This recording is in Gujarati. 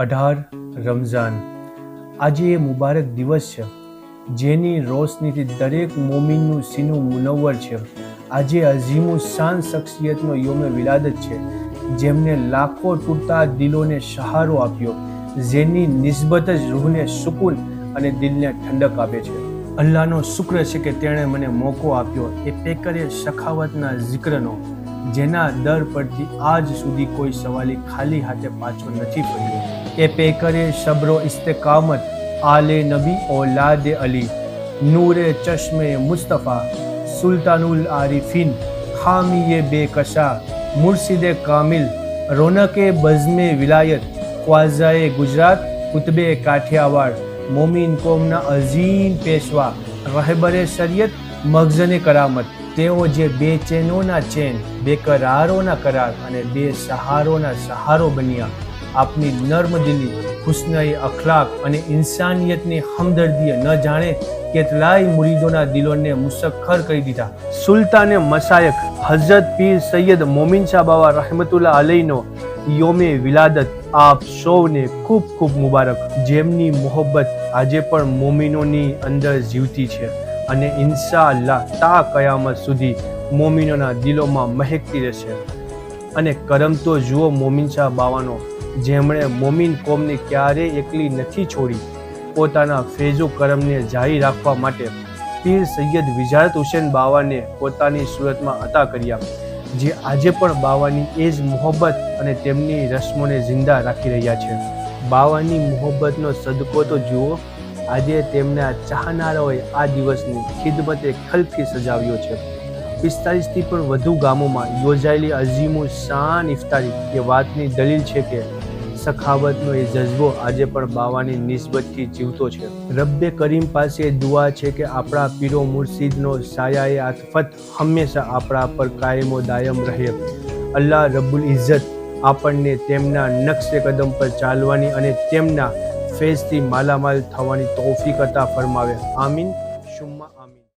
18 રમઝાન આજે એ મુબારક દિવસ છે જેની રોશનીથી દરેક મોમિનનું સીનું મુનવ્વર છે। આજે અઝીમુ શાન શખ્સિયતનો યોમે વિલાદત છે જેમને લાખો તૂટતા દિલોને સહારો આપ્યો, જેની નિસ્બત જ રૂહને સુકૂન અને દિલને ઠંડક આપે છે। અલ્લાહનો શુક્ર છે કે તેણે મને મોકો આપ્યો એ પેકરે સખાવતના જિક્રનો, જેના દર પરથી આજ સુધી કોઈ સવાલી ખાલી હાથે પાછો નથી ફર્યો। એ પેકરે સબ્રો ઇસ્તકામત, આલે નબી ઓલાદે અલી, નૂરે ચશ્મે મુસ્તફા, સુલ્તાનુલ આરિફીન, ખામીએ બેકશા, મુર્શિદે કામિલ, રોનકે બઝમે વિલાયત, ખ્વાજાએ ગુજરાત, કુતબે કાઠિયાવાડ, મોમીન કોમના અઝીમ પેશવા, રહેબરે શરિયત, મગઝને કરામત। તેઓ જે બે ચેનોના ચેન, બે કરારોના કરાર અને બે સહારોના સહારો બન્યા। આપની નર્મદિલી, હુસ્ન-એ અખલાક અને ઇન્સાનિયતની હમદર્દીએ ન જાણે કેટલાય મુરીદોના દિલોને મુસખ્ખર કરી દીધા। સુલતાને મશાયખ હઝરત પીર સૈયદ મોમીન શાહ બાવા રહેમતુલ્લાહ અલૈનો યોમે વિલાદત આપ સૌને ખૂબ ખૂબ મુબારક, જેમની મોહબ્બત આજે પણ મોમીનોની અંદર જીવતી છે અને ઇન્શાઅલ્લાહ તા કયામત સુધી મોમીનોના દિલોમાં મહેકતી રહેશે। અને કરમ તો જુઓ મોમીન શાહ બાવાનો, જેમણે મોમીન કોમને ક્યારેય એકલી નથી છોડી। પોતાના ફેજો કરમને જારી રાખવા માટે પીર સૈયદ વિજારત હુસૈન બાવાને પોતાની સુરતમાં અતા કર્યા, જે આજે પણ બાવાની એ જ મોહબ્બત અને તેમની રસ્મોને જિંદા રાખી રહ્યા છે। બાવાની મોહબ્બતનો સદકો તો જુઓ, આજે તેમના ચાહનારાઓએ આ દિવસની ખિદમતે ખલ્કી સજાવ્યો છે। 45થી પણ વધુ ગામોમાં યોજાયેલી અઝીમુ શાન ઇફતારી એ વાતની દલીલ છે કે સખાવતનો એ જજ્બો આજે પણ બાવાની નિસ્બતથી જીવતો છે। રબ્બે કરીમ પાસે દુઆ છે કે આપણા પીરો મુર્શિદનો સાયાએ આતફત હંમેશા આપણા પર કાયમો દાયમ રહે। અલ્લાહ રબ્બુલ ઇઝ્ઝત આપણને તેમના નક્શે કદમ પર ચાલવાની અને તેમના ફેઝથી માલામાલ થવાની તૌફીક અતા ફરમાવે। આમીન સુમ્મા